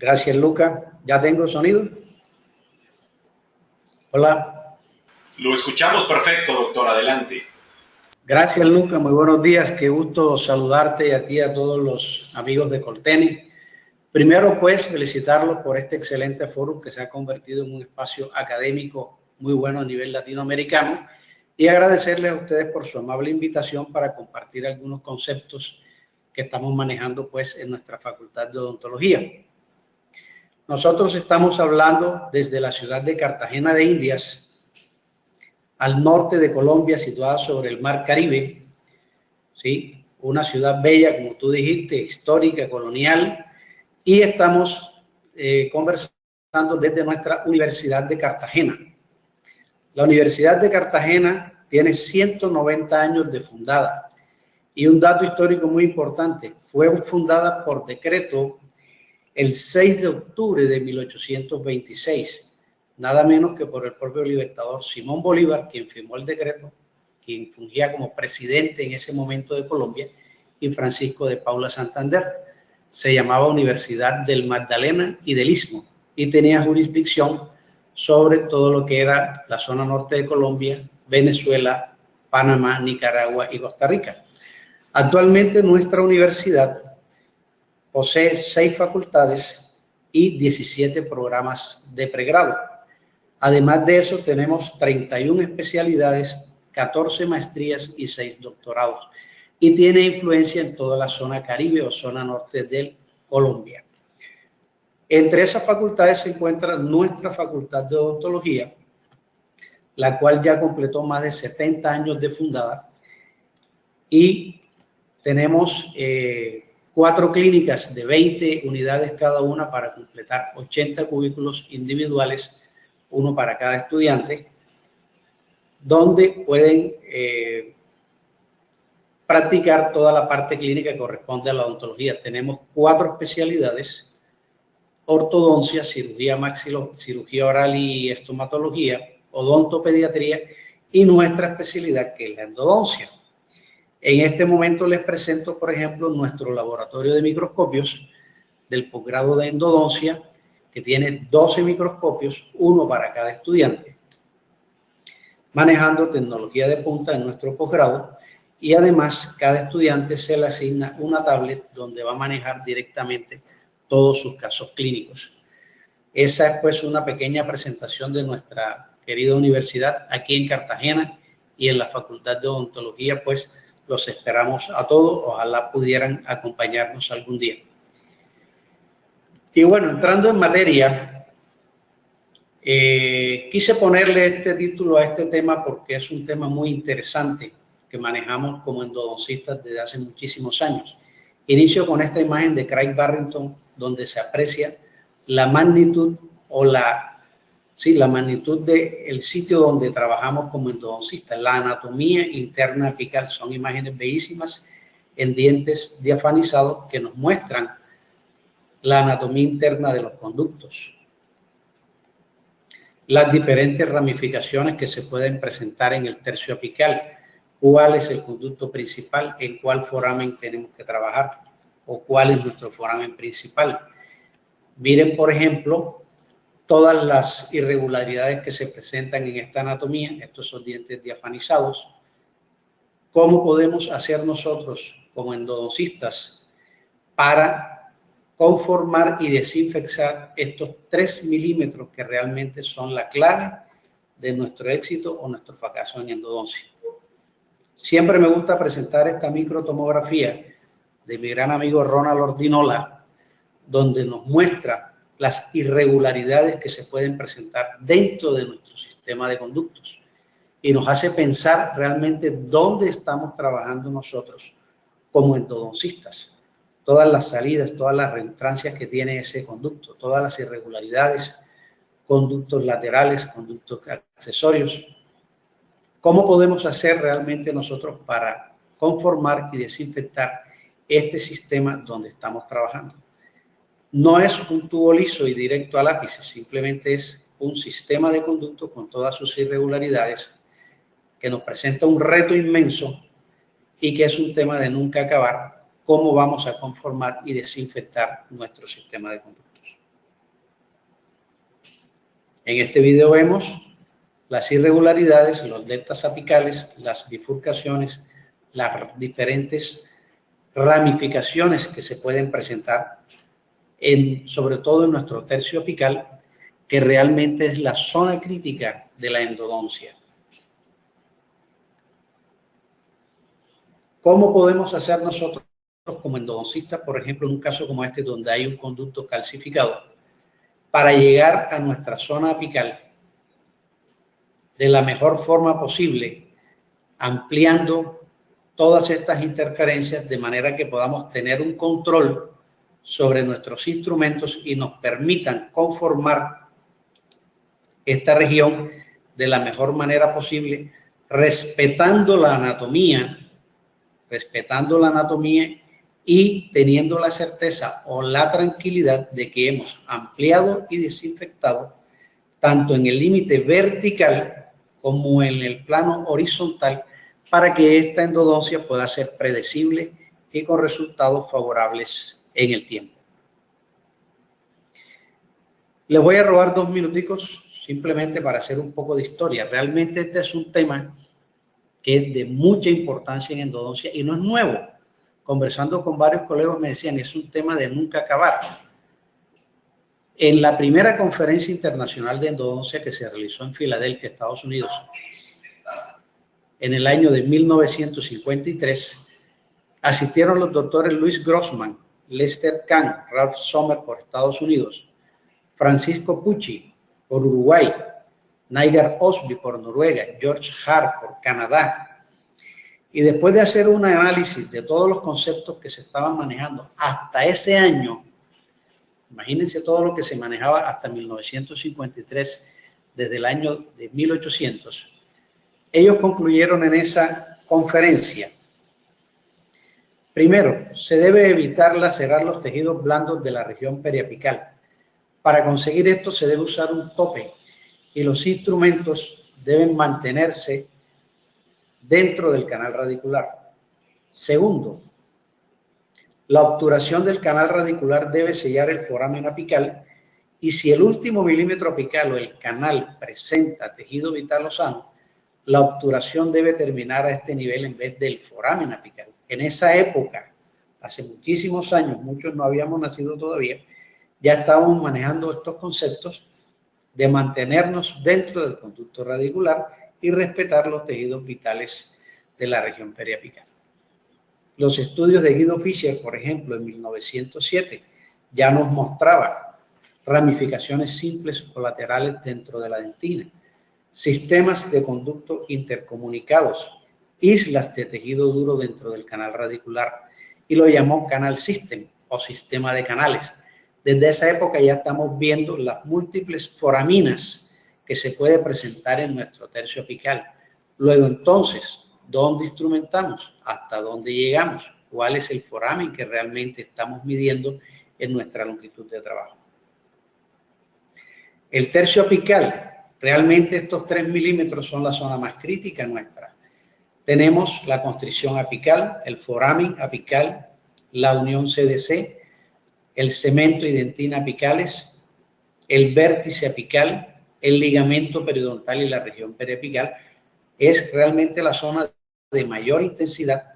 Gracias, Luca. ¿Ya tengo sonido? Hola. Lo escuchamos perfecto, doctor. Adelante. Gracias, Luca. Muy buenos días. Qué gusto saludarte y a ti y a todos los amigos de Colteni. Primero, pues, felicitarlos por este excelente foro que se ha convertido en un espacio académico muy bueno a nivel latinoamericano y agradecerles a ustedes por su amable invitación para compartir algunos conceptos que estamos manejando, pues, en nuestra Facultad de Odontología. Nosotros estamos hablando desde la ciudad de Cartagena de Indias, al norte de Colombia, situada sobre el Mar Caribe, ¿sí? Una ciudad bella, como tú dijiste, histórica, colonial, y estamos conversando desde nuestra Universidad de Cartagena. La Universidad de Cartagena tiene 190 años de fundada, y un dato histórico muy importante, fue fundada por decreto el 6 de octubre de 1826, nada menos que por el propio libertador Simón Bolívar, quien firmó el decreto, quien fungía como presidente en ese momento de Colombia, y Francisco de Paula Santander. Se llamaba Universidad del Magdalena y del Istmo, y tenía jurisdicción sobre todo lo que era la zona norte de Colombia, Venezuela, Panamá, Nicaragua y Costa Rica. Actualmente nuestra universidad posee 6 facultades y 17 programas de pregrado. Además de eso, tenemos 31 especialidades, 14 maestrías y 6 doctorados. Y tiene influencia en toda la zona Caribe o zona norte de Colombia. Entre esas facultades se encuentra nuestra Facultad de Odontología, la cual ya completó más de 70 años de fundada, y tenemos 4 clínicas de 20 unidades cada una para completar 80 cubículos individuales, uno para cada estudiante, donde pueden practicar toda la parte clínica que corresponde a la odontología. Tenemos 4 especialidades: ortodoncia, cirugía cirugía oral y estomatología, odontopediatría y nuestra especialidad, que es la endodoncia. En este momento les presento, por ejemplo, nuestro laboratorio de microscopios del posgrado de endodoncia, que tiene 12 microscopios, uno para cada estudiante, manejando tecnología de punta en nuestro posgrado, y además cada estudiante se le asigna una tablet donde va a manejar directamente todos sus casos clínicos. Esa es, pues, una pequeña presentación de nuestra querida universidad aquí en Cartagena, y en la Facultad de Odontología, pues, los esperamos a todos. Ojalá pudieran acompañarnos algún día. Y bueno, entrando en materia, quise ponerle este título a este tema porque es un tema muy interesante que manejamos como endodoncistas desde hace muchísimos años. Inicio con esta imagen de Craig Barrington, donde se aprecia la magnitud o la magnitud del sitio donde trabajamos como endodoncistas, la anatomía interna apical. Son imágenes bellísimas en dientes diafanizados que nos muestran la anatomía interna de los conductos, las diferentes ramificaciones que se pueden presentar en el tercio apical, cuál es el conducto principal, en cuál foramen tenemos que trabajar o cuál es nuestro foramen principal. Miren, por ejemplo, todas las irregularidades que se presentan en esta anatomía. Estos son dientes diafanizados. ¿Cómo podemos hacer nosotros como endodoncistas para conformar y desinfectar estos 3 milímetros que realmente son la clave de nuestro éxito o nuestro fracaso en endodoncia? Siempre me gusta presentar esta microtomografía de mi gran amigo Ronald Ordinola, donde nos muestra las irregularidades que se pueden presentar dentro de nuestro sistema de conductos, y nos hace pensar realmente dónde estamos trabajando nosotros como endodoncistas. Todas las salidas, todas las reentrancias que tiene ese conducto, todas las irregularidades, conductos laterales, conductos accesorios. ¿Cómo podemos hacer realmente nosotros para conformar y desinfectar este sistema donde estamos trabajando? No es un tubo liso y directo al ápice, simplemente es un sistema de conducto con todas sus irregularidades que nos presenta un reto inmenso y que es un tema de nunca acabar: cómo vamos a conformar y desinfectar nuestro sistema de conductos. En este video vemos las irregularidades, los deltas apicales, las bifurcaciones, las diferentes ramificaciones que se pueden presentar, sobre todo en nuestro tercio apical, que realmente es la zona crítica de la endodoncia. ¿Cómo podemos hacer nosotros como endodoncistas, por ejemplo, en un caso como este, donde hay un conducto calcificado, para llegar a nuestra zona apical de la mejor forma posible, ampliando todas estas interferencias de manera que podamos tener un control sobre nuestros instrumentos y nos permitan conformar esta región de la mejor manera posible, respetando la anatomía y teniendo la certeza o la tranquilidad de que hemos ampliado y desinfectado tanto en el límite vertical como en el plano horizontal, para que esta endodoncia pueda ser predecible y con resultados favorables en el tiempo. Les voy a robar 2 minuticos simplemente para hacer un poco de historia. Realmente este es un tema que es de mucha importancia en endodoncia y no es nuevo. Conversando con varios colegas me decían, es un tema de nunca acabar. En la primera conferencia internacional de endodoncia que se realizó en Filadelfia, Estados Unidos, en el año de 1953, asistieron los doctores Luis Grossman, Lester Kahn, Ralph Sommer por Estados Unidos, Francisco Pucci por Uruguay, Nigel Osby por Noruega, George Hart por Canadá. Y después de hacer un análisis de todos los conceptos que se estaban manejando hasta ese año, imagínense todo lo que se manejaba hasta 1953, desde el año de 1800, ellos concluyeron en esa conferencia: primero, se debe evitar lacerar los tejidos blandos de la región periapical. Para conseguir esto se debe usar un tope y los instrumentos deben mantenerse dentro del canal radicular. Segundo, la obturación del canal radicular debe sellar el foramen apical, y si el último milímetro apical o el canal presenta tejido vital o sano, la obturación debe terminar a este nivel en vez del foramen apical. En esa época, hace muchísimos años, muchos no habíamos nacido todavía, ya estábamos manejando estos conceptos de mantenernos dentro del conducto radicular y respetar los tejidos vitales de la región periapical. Los estudios de Guido Fischer, por ejemplo, en 1907, ya nos mostraba ramificaciones simples o laterales dentro de la dentina, sistemas de conducto intercomunicados, islas de tejido duro dentro del canal radicular, y lo llamó canal system o sistema de canales. Desde esa época ya estamos viendo las múltiples foraminas que se puede presentar en nuestro tercio apical. Luego entonces, ¿dónde instrumentamos? ¿Hasta dónde llegamos? ¿Cuál es el foramen que realmente estamos midiendo en nuestra longitud de trabajo? El tercio apical, realmente estos 3 milímetros son la zona más crítica nuestra. Tenemos la constricción apical, el foramen apical, la unión CDC, el cemento y dentina apicales, el vértice apical, el ligamento periodontal y la región periapical. Es realmente la zona de mayor intensidad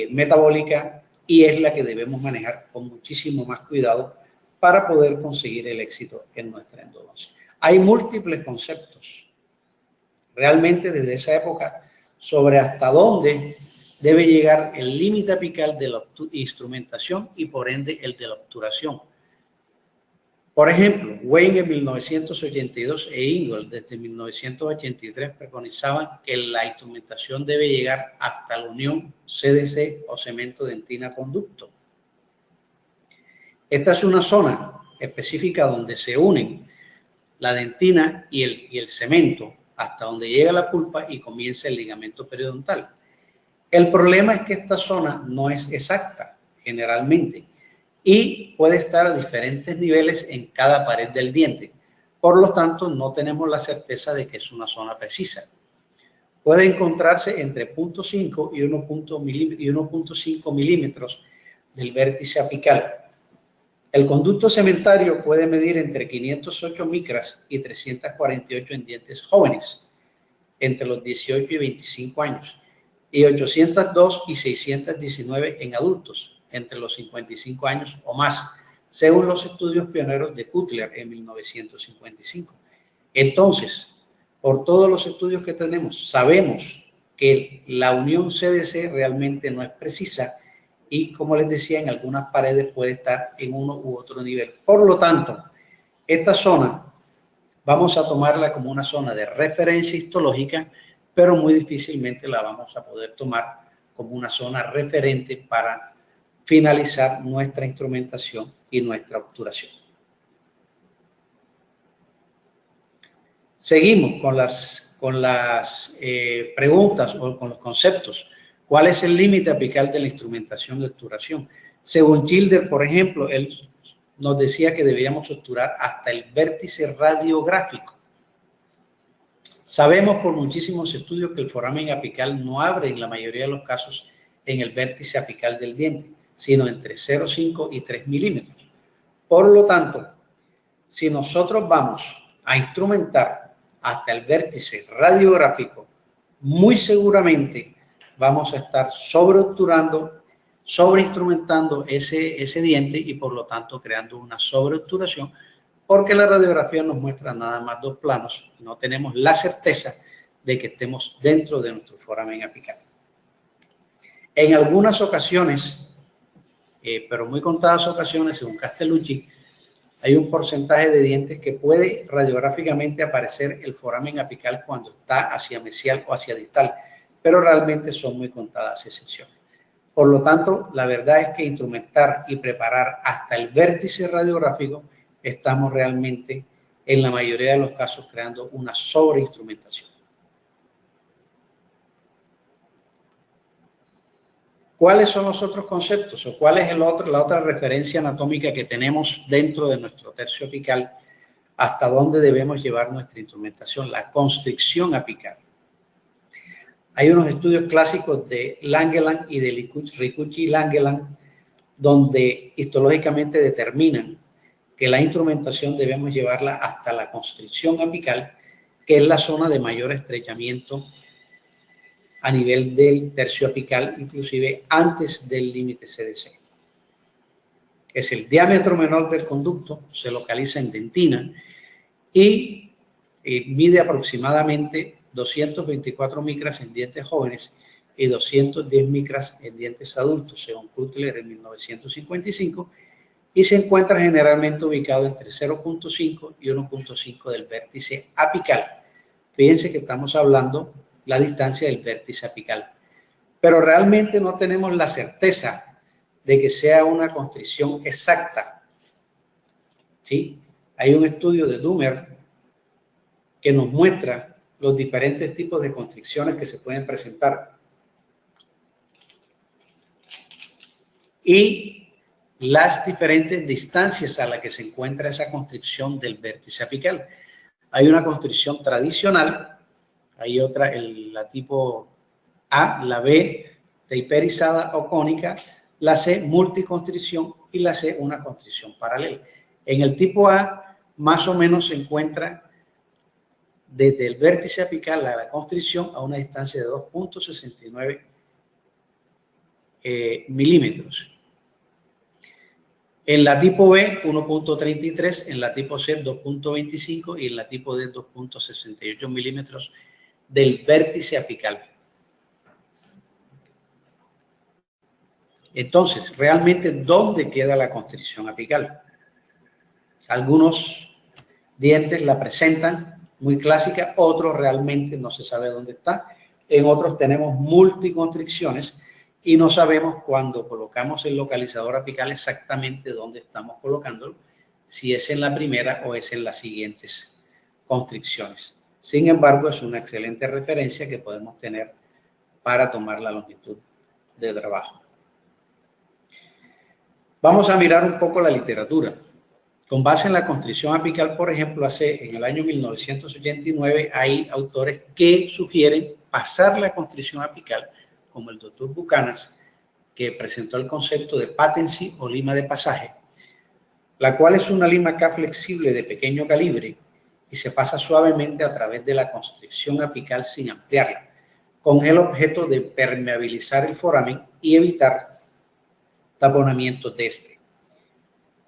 metabólica y es la que debemos manejar con muchísimo más cuidado para poder conseguir el éxito en nuestra endodoncia. Hay múltiples conceptos realmente desde esa época sobre hasta dónde debe llegar el límite apical de la instrumentación y por ende el de la obturación. Por ejemplo, Wayne en 1982 e Ingold desde 1983 preconizaban que la instrumentación debe llegar hasta la unión CDC o cemento dentina conducto. Esta es una zona específica donde se unen la dentina y el cemento hasta donde llega la pulpa y comienza el ligamento periodontal. El problema es que esta zona no es exacta generalmente y puede estar a diferentes niveles en cada pared del diente. Por lo tanto, no tenemos la certeza de que es una zona precisa. Puede encontrarse entre 0.5 y 1.5 milímetros del vértice apical. El conducto cementario puede medir entre 508 micras y 348 en dientes jóvenes, entre los 18 y 25 años, y 802 y 619 en adultos, entre los 55 años o más, según los estudios pioneros de Cutler en 1955. Entonces, por todos los estudios que tenemos, sabemos que la unión CDC realmente no es precisa y, como les decía, en algunas paredes puede estar en uno u otro nivel. Por lo tanto, esta zona vamos a tomarla como una zona de referencia histológica, pero muy difícilmente la vamos a poder tomar como una zona referente para finalizar nuestra instrumentación y nuestra obturación. Seguimos con las preguntas o con los conceptos. ¿Cuál es el límite apical de la instrumentación de obturación? Según Childer, por ejemplo, él nos decía que deberíamos obturar hasta el vértice radiográfico. Sabemos por muchísimos estudios que el foramen apical no abre en la mayoría de los casos en el vértice apical del diente, sino entre 0,5 y 3 milímetros. Por lo tanto, si nosotros vamos a instrumentar hasta el vértice radiográfico, muy seguramente vamos a estar sobreobturando, sobreinstrumentando ese diente y por lo tanto creando una sobreobturación, porque la radiografía nos muestra nada más dos planos, no tenemos la certeza de que estemos dentro de nuestro foramen apical. En algunas ocasiones, pero muy contadas ocasiones, según Castellucci, hay un porcentaje de dientes que puede radiográficamente aparecer el foramen apical cuando está hacia mesial o hacia distal, pero realmente son muy contadas excepciones. Por lo tanto, la verdad es que instrumentar y preparar hasta el vértice radiográfico, estamos realmente, en la mayoría de los casos, creando una sobreinstrumentación. ¿Cuáles son los otros conceptos o cuál es la otra referencia anatómica que tenemos dentro de nuestro tercio apical? ¿Hasta dónde debemos llevar nuestra instrumentación? La constricción apical. Hay unos estudios clásicos de Langeland y de Ricucci y Langeland donde histológicamente determinan que la instrumentación debemos llevarla hasta la constricción apical, que es la zona de mayor estrechamiento a nivel del tercio apical, inclusive antes del límite CDC. Es el diámetro menor del conducto, se localiza en dentina y mide aproximadamente 224 micras en dientes jóvenes y 210 micras en dientes adultos, según Cutler en 1955, y se encuentra generalmente ubicado entre 0,5 y 1,5 del vértice apical. Fíjense que estamos hablando la distancia del vértice apical, pero realmente no tenemos la certeza de que sea una constricción exacta. ¿Sí? Hay un estudio de Dummer que nos muestra los diferentes tipos de constricciones que se pueden presentar y las diferentes distancias a las que se encuentra esa constricción del vértice apical. Hay una constricción tradicional, hay otra, la tipo A, la B, taperizada o cónica, la C, multiconstricción y la C, una constricción paralela. En el tipo A, más o menos se encuentra desde el vértice apical a la constricción a una distancia de 2,69 milímetros. En la tipo B, 1,33, en la tipo C, 2,25 y en la tipo D, 2,68 milímetros del vértice apical. Entonces, realmente, ¿dónde queda la constricción apical? Algunos dientes la presentan muy clásica, otros realmente no se sabe dónde está. En otros tenemos multiconstricciones y no sabemos cuando colocamos el localizador apical exactamente dónde estamos colocándolo, si es en la primera o es en las siguientes constricciones. Sin embargo, es una excelente referencia que podemos tener para tomar la longitud de trabajo. Vamos a mirar un poco la literatura. Con base en la constricción apical, por ejemplo, en el año 1989 hay autores que sugieren pasar la constricción apical, como el doctor Buchanan, que presentó el concepto de patency o lima de pasaje, la cual es una lima K flexible de pequeño calibre y se pasa suavemente a través de la constricción apical sin ampliarla, con el objeto de permeabilizar el foramen y evitar taponamientos de este.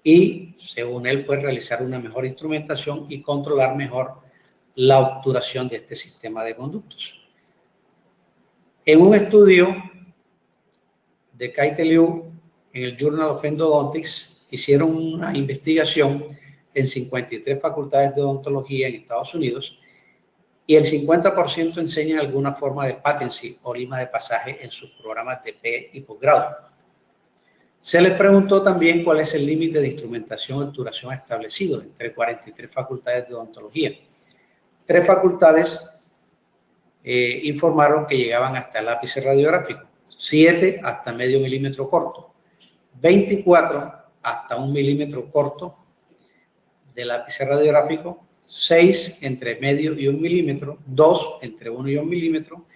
Y, según él, puede realizar una mejor instrumentación y controlar mejor la obturación de este sistema de conductos. En un estudio de Kai-Te Liu en el Journal of Endodontics, hicieron una investigación en 53 facultades de odontología en Estados Unidos y el 50% enseña alguna forma de patency o lima de pasaje en sus programas de pre y posgrado. Se les preguntó también cuál es el límite de instrumentación y obturación establecido entre 43 facultades de odontología. 3 facultades informaron que llegaban hasta el lápiz radiográfico, 7 hasta medio milímetro corto, 24 hasta 1 milímetro corto de lápiz radiográfico, 6 entre medio y 1 milímetro, 2 entre 1 y 1 milímetro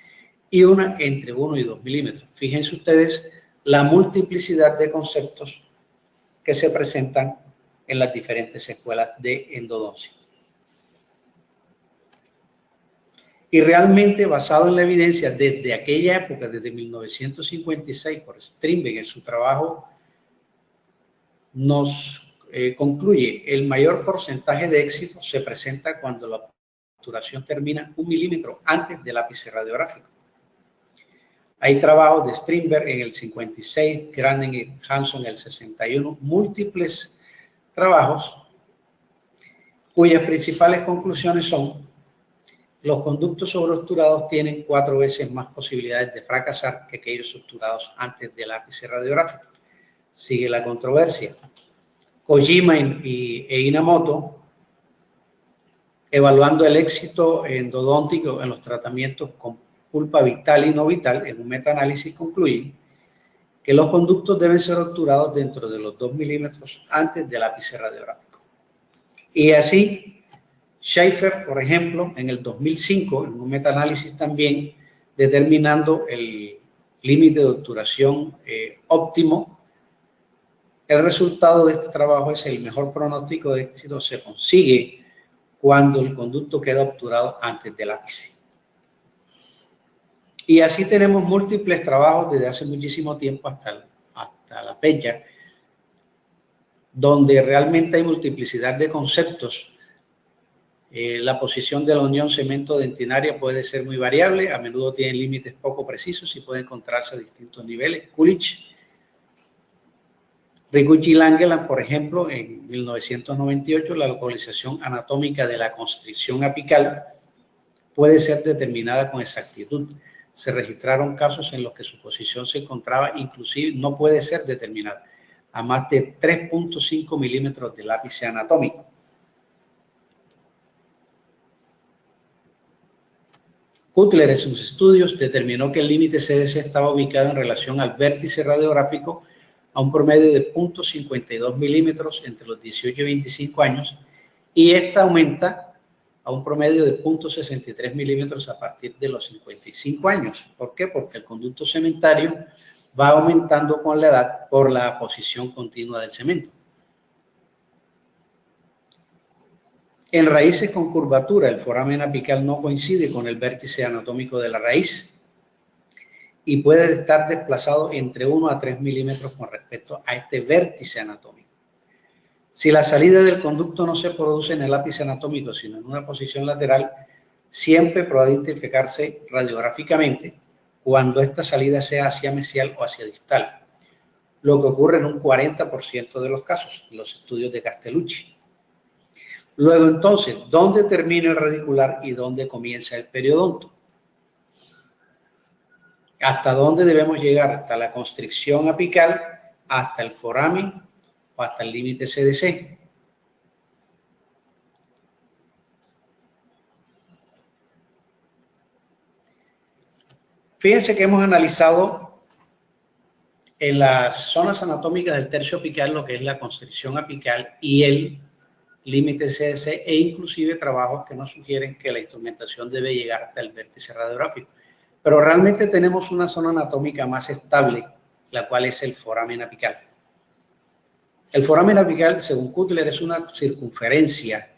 y 1 entre 1 y 2 milímetros. Fíjense ustedes la multiplicidad de conceptos que se presentan en las diferentes escuelas de endodoncia. Y realmente, basado en la evidencia desde aquella época, desde 1956, por Strindberg en su trabajo, nos concluye el mayor porcentaje de éxito se presenta cuando la obturación termina 1 milímetro antes del ápice radiográfico. Hay trabajos de Strindberg en el 56, Granen y Hanson en el 61, múltiples trabajos cuyas principales conclusiones son: los conductos sobreobturados tienen 4 veces más posibilidades de fracasar que aquellos obturados antes del ápice radiográfico. Sigue la controversia. Kojima e Inamoto, evaluando el éxito endodóntico en los tratamientos con pulpa vital y no vital, en un metaanálisis concluyen que los conductos deben ser obturados dentro de los 2 milímetros antes del ápice radiográfico. Y así, Schaefer, por ejemplo, en el 2005, en un metaanálisis también, determinando el límite de obturación óptimo, el resultado de este trabajo es el mejor pronóstico de éxito se consigue cuando el conducto queda obturado antes del ápice. Y así tenemos múltiples trabajos desde hace muchísimo tiempo hasta la fecha, donde realmente hay multiplicidad de conceptos. La posición de la unión cemento-dentinaria puede ser muy variable, a menudo tienen límites poco precisos y puede encontrarse a distintos niveles. Kulich, Rigucci y Langeland, por ejemplo, en 1998, la localización anatómica de la constricción apical puede ser determinada con exactitud. Se registraron casos en los que su posición se encontraba, inclusive no puede ser determinada, a más de 3.5 milímetros del ápice anatómico. Cutler en sus estudios determinó que el límite CDC estaba ubicado en relación al vértice radiográfico a un promedio de 0.52 milímetros entre los 18 y 25 años y esta aumenta a un promedio de 0.63 milímetros a partir de los 55 años. ¿Por qué? Porque el conducto cementario va aumentando con la edad por la posición continua del cemento. En raíces con curvatura, el foramen apical no coincide con el vértice anatómico de la raíz y puede estar desplazado entre 1 a 3 milímetros con respecto a este vértice anatómico. Si la salida del conducto no se produce en el ápice anatómico, sino en una posición lateral, siempre podrá identificarse radiográficamente cuando esta salida sea hacia mesial o hacia distal, lo que ocurre en un 40% de los casos, en los estudios de Castellucci. Luego, entonces, ¿dónde termina el radicular y dónde comienza el periodonto? ¿Hasta dónde debemos llegar? ¿Hasta la constricción apical, hasta el foramen o hasta el límite CDC? Fíjense que hemos analizado en las zonas anatómicas del tercio apical lo que es la constricción apical y el límite CDC e inclusive trabajos que nos sugieren que la instrumentación debe llegar hasta el vértice radiográfico. Pero realmente tenemos una zona anatómica más estable, la cual es el foramen apical. El foramen apical, según Cutler, es una circunferencia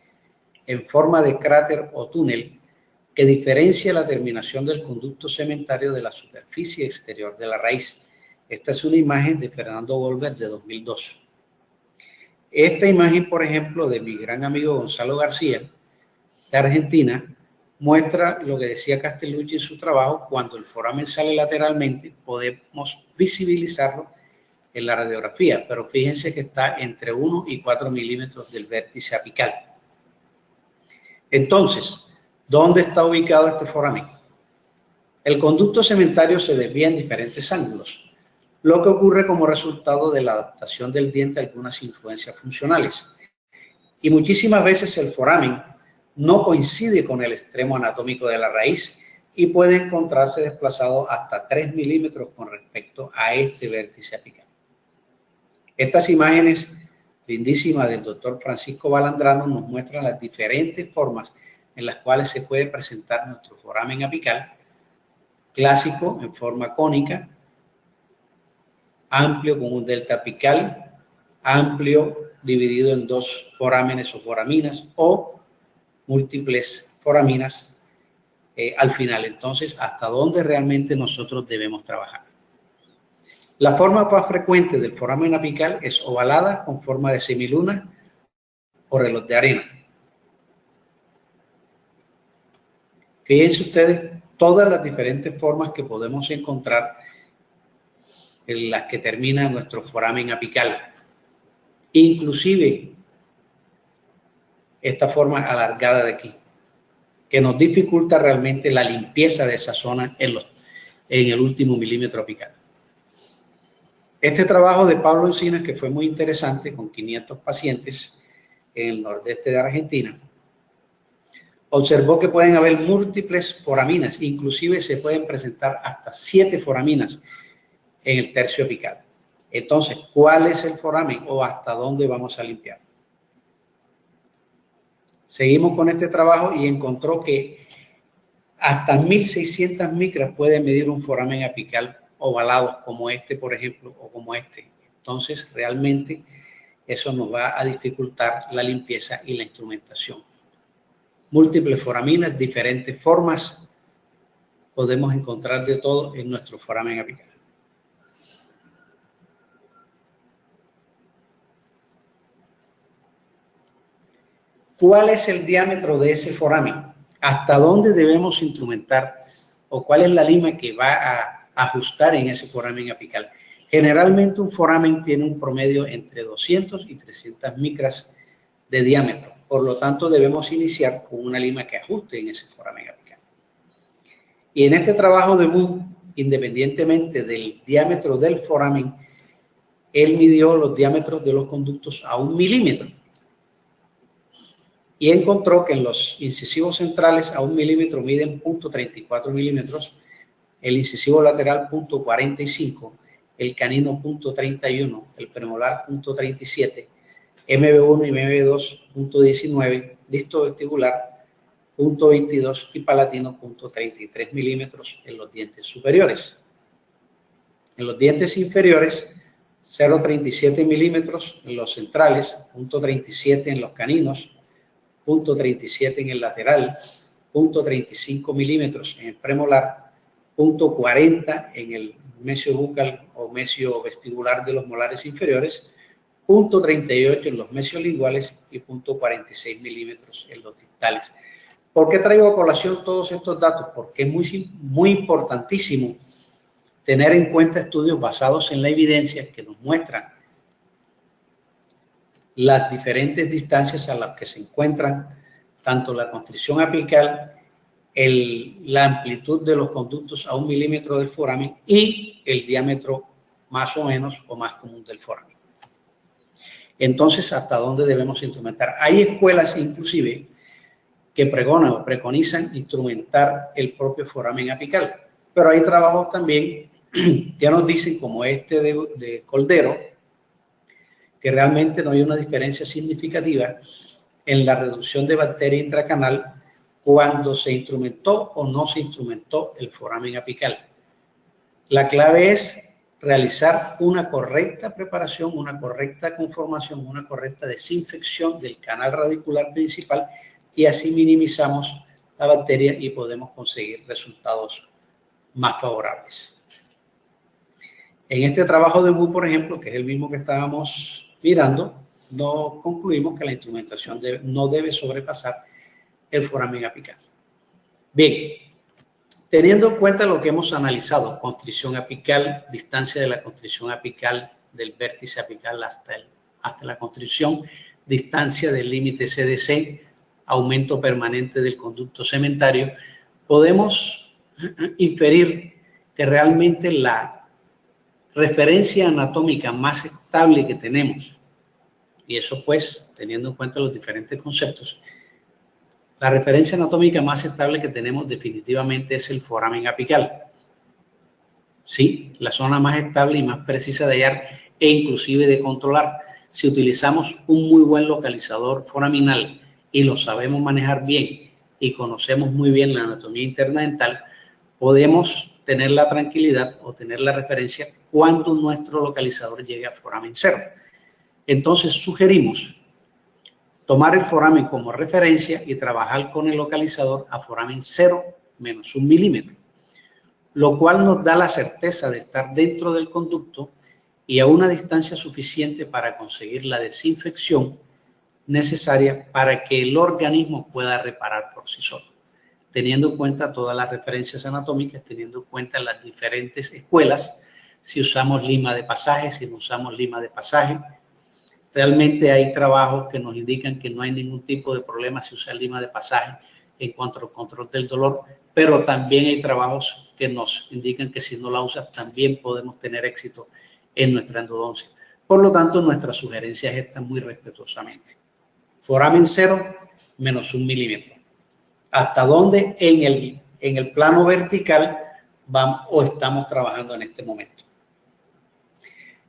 en forma de cráter o túnel que diferencia la terminación del conducto cementario de la superficie exterior de la raíz. Esta es una imagen de Fernando Goldberg de 2002. Esta imagen, por ejemplo, de mi gran amigo Gonzalo García, de Argentina, muestra lo que decía Castellucci en su trabajo: cuando el foramen sale lateralmente, podemos visibilizarlo en la radiografía, pero fíjense que está entre 1 y 4 milímetros del vértice apical. Entonces, ¿dónde está ubicado este foramen? El conducto cementario se desvía en diferentes ángulos, lo que ocurre como resultado de la adaptación del diente a algunas influencias funcionales. Y muchísimas veces el foramen no coincide con el extremo anatómico de la raíz y puede encontrarse desplazado hasta 3 milímetros con respecto a este vértice apical. Estas imágenes lindísimas del doctor Francisco Balandrano nos muestran las diferentes formas en las cuales se puede presentar nuestro foramen apical: clásico en forma cónica, amplio con un delta apical, amplio dividido en 2 forámenes o foraminas, o múltiples foraminas al final. Entonces, ¿hasta dónde realmente nosotros debemos trabajar? La forma más frecuente del foramen apical es ovalada con forma de semiluna o reloj de arena. Fíjense ustedes todas las diferentes formas que podemos encontrar en las que termina nuestro foramen apical. Inclusive esta forma alargada de aquí, que nos dificulta realmente la limpieza de esa zona en el último milímetro apical. Este trabajo de Pablo Encinas, que fue muy interesante, con 500 pacientes en el nordeste de Argentina, observó que pueden haber múltiples foraminas, inclusive se pueden presentar hasta 7 foraminas en el tercio apical. Entonces, ¿cuál es el foramen o hasta dónde vamos a limpiar? Seguimos con este trabajo y encontró que hasta 1600 micras puede medir un foramen apical ovalado, como este, por ejemplo, o como este. Entonces, realmente eso nos va a dificultar la limpieza y la instrumentación. Múltiples foraminas, diferentes formas, podemos encontrar de todo en nuestro foramen apical. ¿Cuál es el diámetro de ese foramen? ¿Hasta dónde debemos instrumentar? ¿O cuál es la lima que va a ajustar en ese foramen apical? Generalmente un foramen tiene un promedio entre 200 y 300 micras de diámetro. Por lo tanto, debemos iniciar con una lima que ajuste en ese foramen apical. Y en este trabajo de Wu, independientemente del diámetro del foramen, él midió los diámetros de los conductos a 1 milímetro. Y encontró que en los incisivos centrales a 1 milímetro miden 0.34 milímetros, el incisivo lateral 0.45, el canino 0.31, el premolar 0.37, MB1 y MB2 0.19, disco vestibular 0.22 y palatino 0.33 milímetros en los dientes superiores. En los dientes inferiores 0.37 milímetros en los centrales, 0.37 en los caninos, 0.37 en el lateral, 0.35 milímetros en el premolar, 0.40 en el mesio bucal o mesio vestibular de los molares inferiores, 0.38 en los mesiolinguales y 0.46 milímetros en los distales. ¿Por qué traigo a colación todos estos datos? Porque es muy importantísimo tener en cuenta estudios basados en la evidencia que nos muestran las diferentes distancias a las que se encuentran tanto la constricción apical, la amplitud de los conductos a 1 milímetro del foramen y el diámetro más o menos o más común del foramen. Entonces, ¿hasta dónde debemos instrumentar? Hay escuelas inclusive que pregonan o preconizan instrumentar el propio foramen apical, pero hay trabajos también que nos dicen, como este de Coldero, que realmente no hay una diferencia significativa en la reducción de bacteria intracanal cuando se instrumentó o no se instrumentó el foramen apical. La clave es realizar una correcta preparación, una correcta conformación, una correcta desinfección del canal radicular principal y así minimizamos la bacteria y podemos conseguir resultados más favorables. En este trabajo de Wu, por ejemplo, que es el mismo que estábamos mirando, no concluimos que la instrumentación no debe sobrepasar el foramen apical. Bien, teniendo en cuenta lo que hemos analizado, constricción apical, distancia de la constricción apical del vértice apical hasta la constricción, distancia del límite CDC, aumento permanente del conducto cementario, podemos inferir que realmente la referencia anatómica más estable que tenemos, y eso pues teniendo en cuenta los diferentes conceptos, la referencia anatómica más estable que tenemos definitivamente es el foramen apical. Sí, la zona más estable y más precisa de hallar e inclusive de controlar. Si utilizamos un muy buen localizador foraminal y lo sabemos manejar bien y conocemos muy bien la anatomía interna dental, podemos tener la tranquilidad o tener la referencia cuando nuestro localizador llegue a foramen 0. Entonces sugerimos tomar el foramen como referencia y trabajar con el localizador a foramen 0 menos 1 milímetro, lo cual nos da la certeza de estar dentro del conducto y a una distancia suficiente para conseguir la desinfección necesaria para que el organismo pueda reparar por sí solo, teniendo en cuenta todas las referencias anatómicas, teniendo en cuenta las diferentes escuelas, si usamos lima de pasaje, si no usamos lima de pasaje. Realmente hay trabajos que nos indican que no hay ningún tipo de problema si usa lima de pasaje en cuanto al control del dolor, pero también hay trabajos que nos indican que si no la usas también podemos tener éxito en nuestra endodoncia. Por lo tanto, nuestras sugerencias están muy respetuosamente. Foramen 0 menos 1 milímetro. ¿Hasta dónde en el plano vertical vamos o estamos trabajando en este momento?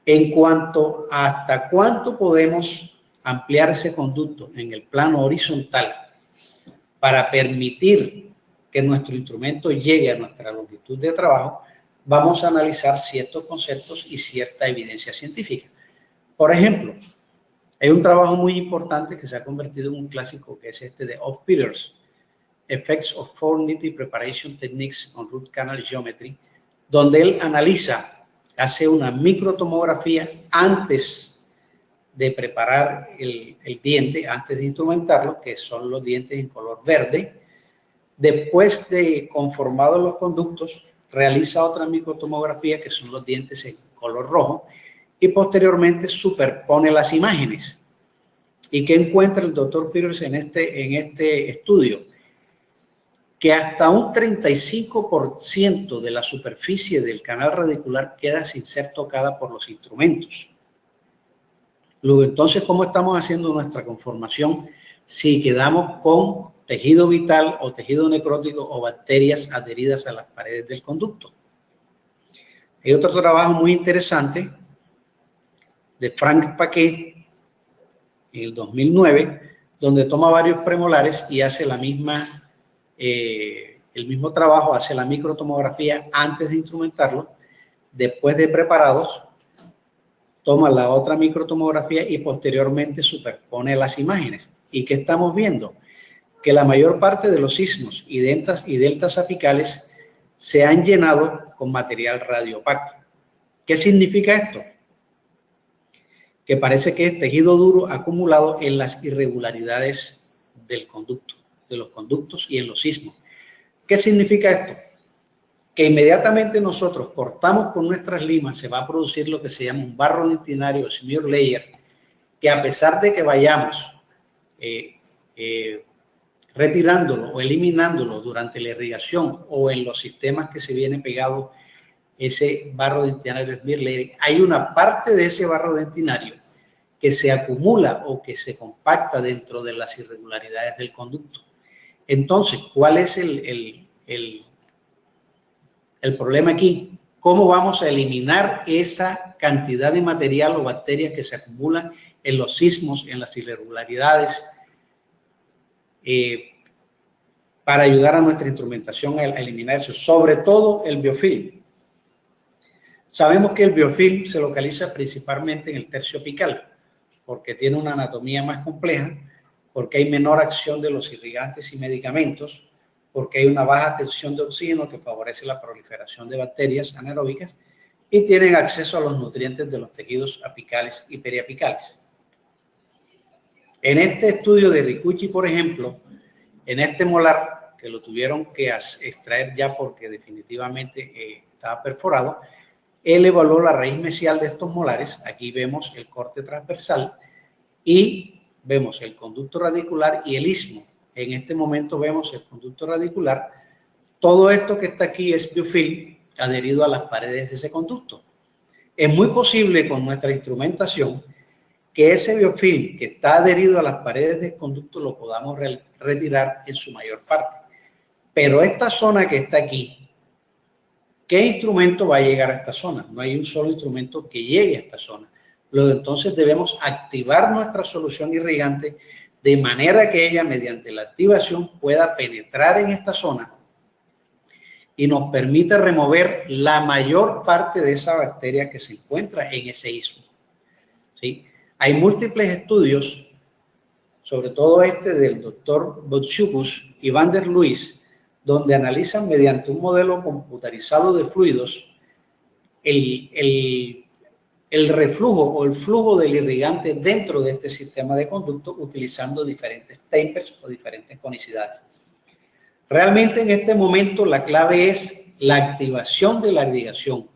En cuanto a hasta cuánto podemos ampliar ese conducto en el plano horizontal para permitir que nuestro instrumento llegue a nuestra longitud de trabajo, vamos a analizar ciertos conceptos y cierta evidencia científica. Por ejemplo, hay un trabajo muy importante que se ha convertido en un clásico, que es este de Of Peters, Effects of Fornity Preparation Techniques on Root Canal Geometry, donde él hace una microtomografía antes de preparar el diente, antes de instrumentarlo, que son los dientes en color verde. Después de conformados los conductos, realiza otra microtomografía, que son los dientes en color rojo, y posteriormente superpone las imágenes. ¿Y qué encuentra el doctor Peters en este estudio? Que hasta un 35% de la superficie del canal radicular queda sin ser tocada por los instrumentos. Luego, entonces, ¿cómo estamos haciendo nuestra conformación si quedamos con tejido vital o tejido necrótico o bacterias adheridas a las paredes del conducto? Hay otro trabajo muy interesante de Frank Paquet en el 2009, donde toma varios premolares y hace el mismo trabajo, hace la microtomografía antes de instrumentarlo, después de preparados, toma la otra microtomografía y posteriormente superpone las imágenes. ¿Y qué estamos viendo? Que la mayor parte de los sismos y deltas apicales se han llenado con material radiopaco. ¿Qué significa esto? Que parece que es tejido duro acumulado en las irregularidades del conducto, de los conductos y en los sismos. ¿Qué significa esto? Que inmediatamente nosotros cortamos con nuestras limas, se va a producir lo que se llama un barro dentinario, smear layer, que a pesar de que vayamos retirándolo o eliminándolo durante la irrigación o en los sistemas que se viene pegado ese barro dentinario smear layer, hay una parte de ese barro dentinario que se acumula o que se compacta dentro de las irregularidades del conducto. Entonces, ¿cuál es el problema aquí? ¿Cómo vamos a eliminar esa cantidad de material o bacterias que se acumulan en los sismos, en las irregularidades, para ayudar a nuestra instrumentación a eliminar eso? Sobre todo el biofilm. Sabemos que el biofilm se localiza principalmente en el tercio apical, porque tiene una anatomía más compleja, porque hay menor acción de los irrigantes y medicamentos, porque hay una baja tensión de oxígeno que favorece la proliferación de bacterias anaeróbicas y tienen acceso a los nutrientes de los tejidos apicales y periapicales. En este estudio de Ricucci, por ejemplo, en este molar, que lo tuvieron que extraer ya porque definitivamente estaba perforado, él evaluó la raíz mesial de estos molares. Aquí vemos el corte transversal y vemos el conducto radicular y el istmo. En este momento vemos el conducto radicular. Todo esto que está aquí es biofilm adherido a las paredes de ese conducto. Es muy posible con nuestra instrumentación que ese biofilm que está adherido a las paredes del conducto lo podamos retirar en su mayor parte. Pero esta zona que está aquí, ¿qué instrumento va a llegar a esta zona? No hay un solo instrumento que llegue a esta zona. Luego entonces debemos activar nuestra solución irrigante de manera que ella, mediante la activación, pueda penetrar en esta zona y nos permita remover la mayor parte de esa bacteria que se encuentra en ese istmo. ¿Sí? Hay múltiples estudios, sobre todo este del doctor Botschubus y Van der Luis, donde analizan mediante un modelo computarizado de fluidos el reflujo o el flujo del irrigante dentro de este sistema de conducto utilizando diferentes tapers o diferentes conicidades. Realmente en este momento la clave es la activación de la irrigación.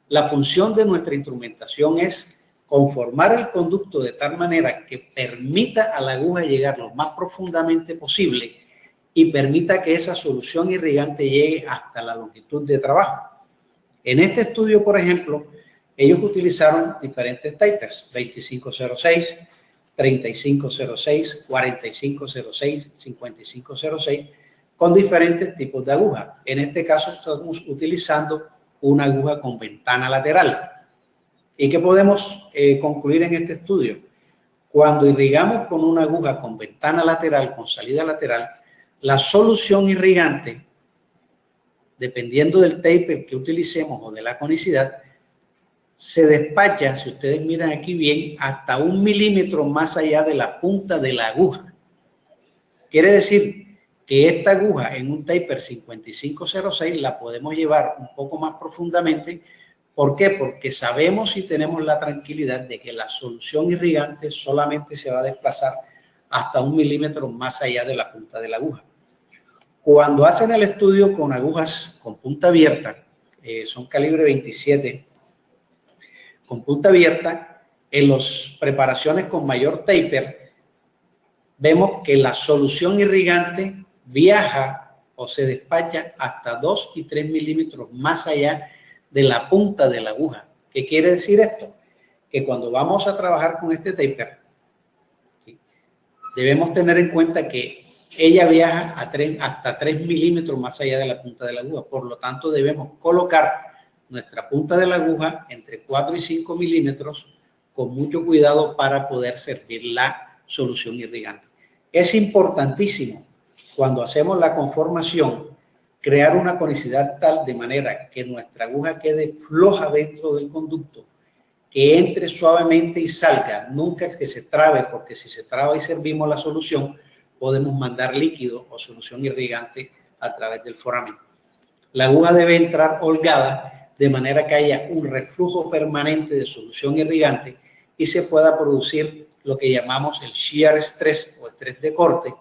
La función de nuestra instrumentación es conformar el conducto de tal manera que permita a la aguja llegar lo más profundamente posible y permita que esa solución irrigante llegue hasta la longitud de trabajo. En este estudio, por ejemplo, ellos utilizaron diferentes tapers, 2506, 3506, 4506, 5506, con diferentes tipos de aguja. En este caso estamos utilizando una aguja con ventana lateral. ¿Y qué podemos concluir en este estudio? Cuando irrigamos con una aguja con ventana lateral, con salida lateral, la solución irrigante, dependiendo del taper que utilicemos o de la conicidad, se despacha, si ustedes miran aquí bien, hasta 1 milímetro más allá de la punta de la aguja. Quiere decir que esta aguja en un taper 5506 la podemos llevar un poco más profundamente. ¿Por qué? Porque sabemos y tenemos la tranquilidad de que la solución irrigante solamente se va a desplazar hasta 1 milímetro más allá de la punta de la aguja. Cuando hacen el estudio con agujas con punta abierta, son calibre 27, con punta abierta, en las preparaciones con mayor taper, vemos que la solución irrigante viaja o se despacha hasta 2 y 3 milímetros más allá de la punta de la aguja. ¿Qué quiere decir esto? Que cuando vamos a trabajar con este taper, ¿sí?, debemos tener en cuenta que ella viaja hasta 3 milímetros más allá de la punta de la aguja. Por lo tanto, debemos colocar nuestra punta de la aguja entre 4 y 5 milímetros con mucho cuidado para poder servir la solución irrigante. Es importantísimo cuando hacemos la conformación crear una conicidad tal de manera que nuestra aguja quede floja dentro del conducto, que entre suavemente y salga, nunca que se trabe, porque si se traba y servimos la solución, podemos mandar líquido o solución irrigante a través del foramen. La aguja debe entrar holgada de manera que haya un reflujo permanente de solución irrigante y se pueda producir lo que llamamos el shear stress o estrés de corte,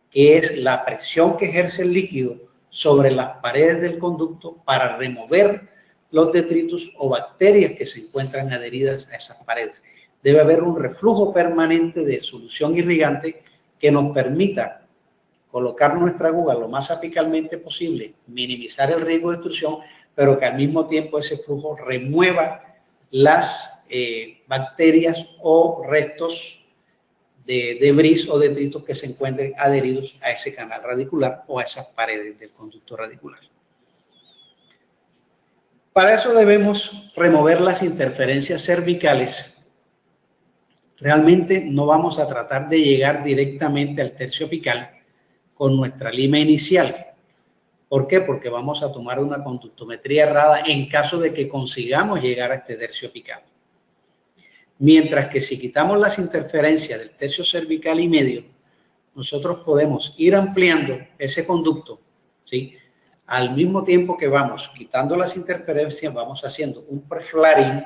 que es la presión que ejerce el líquido sobre las paredes del conducto para remover los detritus o bacterias que se encuentran adheridas a esas paredes. Debe haber un reflujo permanente de solución irrigante que nos permita colocar nuestra aguja lo más apicalmente posible, minimizar el riesgo de obstrucción, pero que al mismo tiempo ese flujo remueva las bacterias o restos de debris o detritos que se encuentren adheridos a ese canal radicular o a esas paredes del conducto radicular. Para eso debemos remover las interferencias cervicales. Realmente no vamos a tratar de llegar directamente al tercio apical con nuestra lima inicial. ¿Por qué? Porque vamos a tomar una conductometría errada en caso de que consigamos llegar a este tercio apical. Mientras que si quitamos las interferencias del tercio cervical y medio, nosotros podemos ir ampliando ese conducto, ¿sí? Al mismo tiempo que vamos quitando las interferencias, vamos haciendo un preflaring,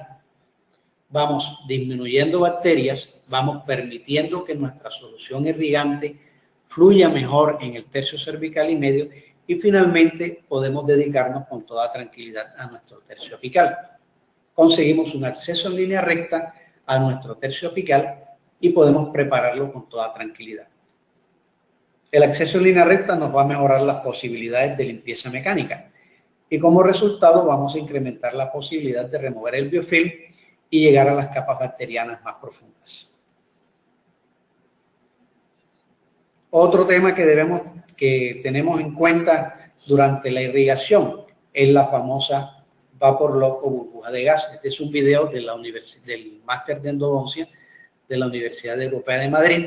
vamos disminuyendo bacterias, vamos permitiendo que nuestra solución irrigante fluya mejor en el tercio cervical y medio y finalmente podemos dedicarnos con toda tranquilidad a nuestro tercio apical. Conseguimos un acceso en línea recta a nuestro tercio apical y podemos prepararlo con toda tranquilidad. El acceso en línea recta nos va a mejorar las posibilidades de limpieza mecánica y como resultado vamos a incrementar la posibilidad de remover el biofilm y llegar a las capas bacterianas más profundas. Otro tema que tenemos en cuenta durante la irrigación es la famosa Vapor Lock o burbuja de gas. Este es un video de del máster de endodoncia de la Universidad Europea de Madrid,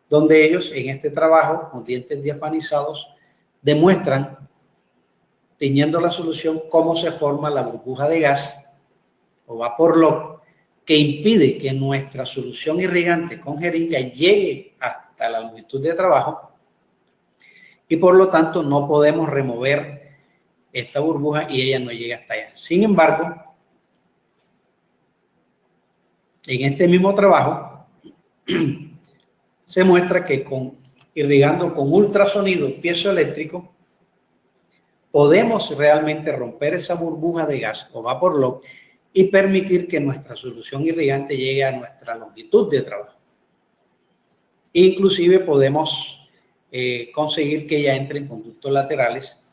donde ellos en este trabajo con dientes diafanizados demuestran, teniendo la solución, cómo se forma la burbuja de gas o Vapor Lock, que impide que nuestra solución irrigante con jeringa llegue hasta la longitud de trabajo y por lo tanto no podemos remover esta burbuja y ella no llega hasta allá. Sin embargo, en este mismo trabajo se muestra que irrigando con ultrasonido piezoeléctrico podemos realmente romper esa burbuja de gas o Vapor Lock y permitir que nuestra solución irrigante llegue a nuestra longitud de trabajo. Inclusive podemos conseguir que ella entre en conductos laterales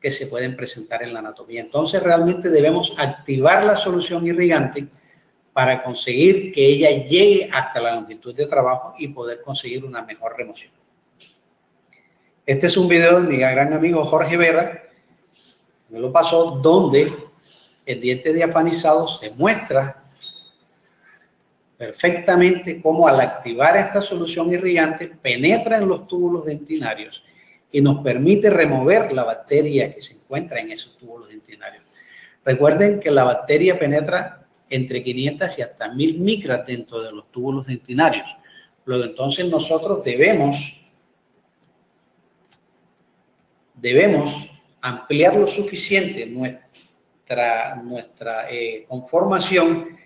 que se pueden presentar en la anatomía. Entonces realmente debemos activar la solución irrigante para conseguir que ella llegue hasta la longitud de trabajo y poder conseguir una mejor remoción. Este es un video de mi gran amigo Jorge Vera, me lo pasó, donde el diente diafanizado se muestra perfectamente cómo al activar esta solución irrigante penetra en los túbulos dentinarios y nos permite remover la bacteria que se encuentra en esos túbulos dentinarios. Recuerden que la bacteria penetra entre 500 y hasta 1000 micras dentro de los túbulos dentinarios. Luego entonces nosotros debemos ampliar lo suficiente nuestra conformación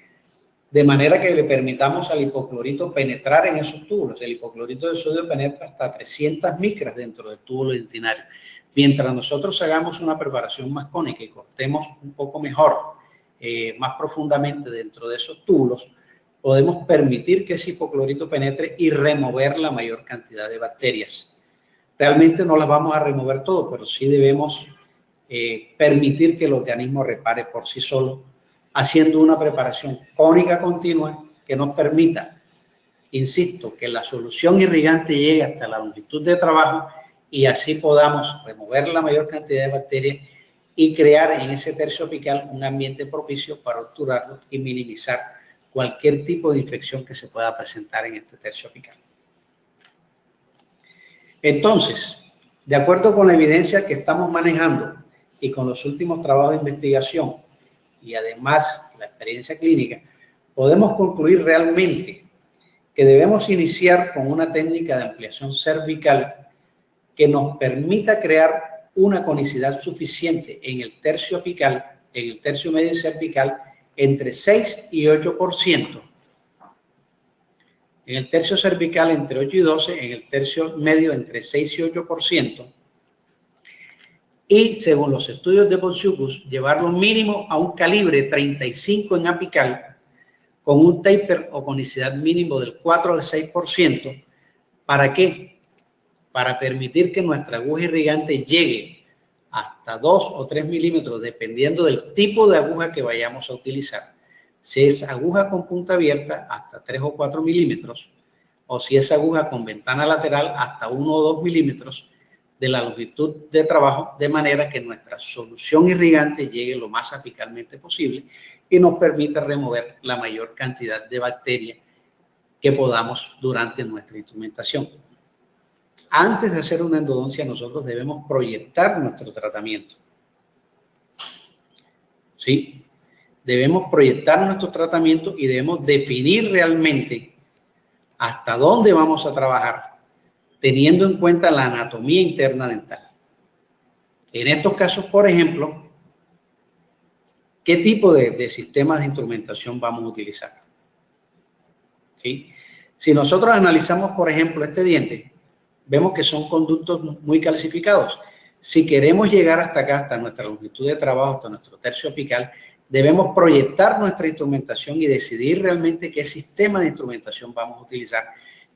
de manera que le permitamos al hipoclorito penetrar en esos túbulos. El hipoclorito de sodio penetra hasta 300 micras dentro del túbulo dentinario. Mientras nosotros hagamos una preparación más cónica y cortemos un poco mejor, más profundamente dentro de esos túbulos, podemos permitir que ese hipoclorito penetre y remover la mayor cantidad de bacterias. Realmente no las vamos a remover todo, pero sí debemos permitir que el organismo repare por sí solo, haciendo una preparación cónica continua que nos permita, insisto, que la solución irrigante llegue hasta la longitud de trabajo y así podamos remover la mayor cantidad de bacterias y crear en ese tercio apical un ambiente propicio para obturarlo y minimizar cualquier tipo de infección que se pueda presentar en este tercio apical. Entonces, de acuerdo con la evidencia que estamos manejando y con los últimos trabajos de investigación y además la experiencia clínica, podemos concluir realmente que debemos iniciar con una técnica de ampliación cervical que nos permita crear una conicidad suficiente en el tercio apical, en el tercio medio cervical, entre 6 y 8%. En el tercio cervical entre 8 y 12, en el tercio medio entre 6 y 8%. Y según los estudios de Bonciucus, llevarlo mínimo a un calibre 35 en apical, con un taper o conicidad mínimo del 4 al 6%. ¿Para qué? Para permitir que nuestra aguja irrigante llegue hasta 2 o 3 milímetros, dependiendo del tipo de aguja que vayamos a utilizar. Si es aguja con punta abierta, hasta 3 o 4 milímetros, o si es aguja con ventana lateral, hasta 1 o 2 milímetros de la longitud de trabajo, de manera que nuestra solución irrigante llegue lo más apicalmente posible y nos permita remover la mayor cantidad de bacterias que podamos durante nuestra instrumentación. Antes de hacer una endodoncia, nosotros debemos proyectar nuestro tratamiento. ¿Sí? Debemos proyectar nuestro tratamiento y debemos definir realmente hasta dónde vamos a trabajar, teniendo en cuenta la anatomía interna dental. En estos casos, por ejemplo, ¿qué tipo de sistemas de instrumentación vamos a utilizar? ¿Sí? Si nosotros analizamos, por ejemplo, este diente, vemos que son conductos muy calcificados. Si queremos llegar hasta acá, hasta nuestra longitud de trabajo, hasta nuestro tercio apical, debemos proyectar nuestra instrumentación y decidir realmente qué sistema de instrumentación vamos a utilizar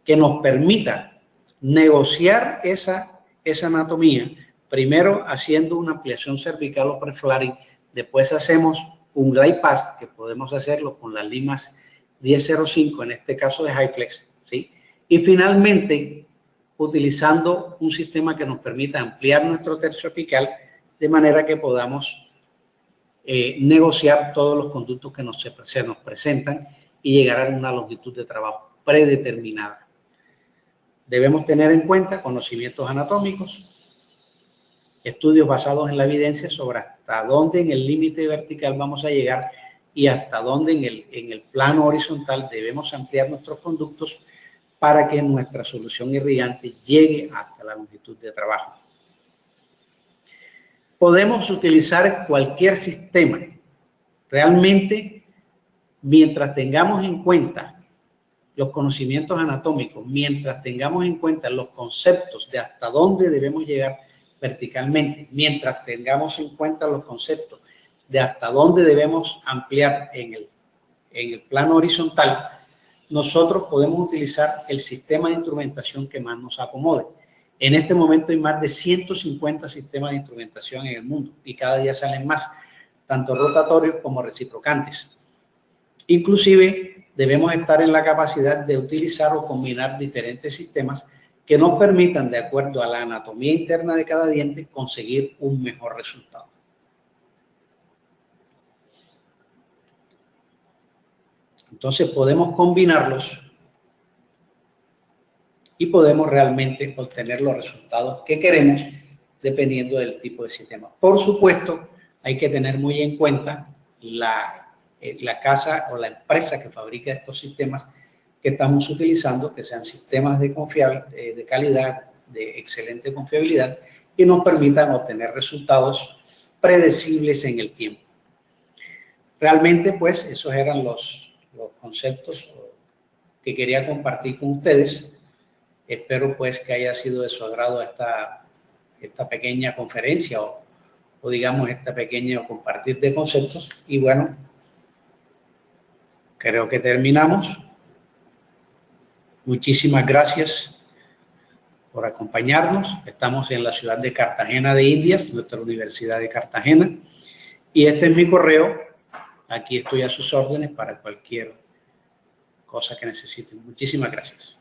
que nos permita negociar esa anatomía, primero haciendo una ampliación cervical o preflaring, después hacemos un glide pass, que podemos hacerlo con las limas 1005, en este caso de HyFlex, ¿sí? Y finalmente, utilizando un sistema que nos permita ampliar nuestro tercio apical de manera que podamos negociar todos los conductos que se nos presentan y llegar a una longitud de trabajo predeterminada. Debemos tener en cuenta conocimientos anatómicos, estudios basados en la evidencia sobre hasta dónde en el límite vertical vamos a llegar y hasta dónde en el plano horizontal debemos ampliar nuestros conductos para que nuestra solución irrigante llegue hasta la longitud de trabajo. Podemos utilizar cualquier sistema. Realmente, mientras tengamos en cuenta los conocimientos anatómicos, mientras tengamos en cuenta los conceptos de hasta dónde debemos llegar verticalmente, mientras tengamos en cuenta los conceptos de hasta dónde debemos ampliar en el plano horizontal, nosotros podemos utilizar el sistema de instrumentación que más nos acomode. En este momento hay más de 150 sistemas de instrumentación en el mundo y cada día salen más, tanto rotatorios como reciprocantes. Inclusive debemos estar en la capacidad de utilizar o combinar diferentes sistemas que nos permitan, de acuerdo a la anatomía interna de cada diente, conseguir un mejor resultado. Entonces podemos combinarlos y podemos realmente obtener los resultados que queremos dependiendo del tipo de sistema. Por supuesto, hay que tener muy en cuenta la casa o la empresa que fabrica estos sistemas que estamos utilizando, que sean sistemas de calidad, de excelente confiabilidad y nos permitan obtener resultados predecibles en el tiempo. Realmente, pues, esos eran los conceptos que quería compartir con ustedes. Espero, pues, que haya sido de su agrado esta pequeña conferencia o digamos, esta pequeña compartir de conceptos. Y bueno, creo que terminamos. Muchísimas gracias por acompañarnos. Estamos en la ciudad de Cartagena de Indias, nuestra Universidad de Cartagena. Y este es mi correo. Aquí estoy a sus órdenes para cualquier cosa que necesiten. Muchísimas gracias.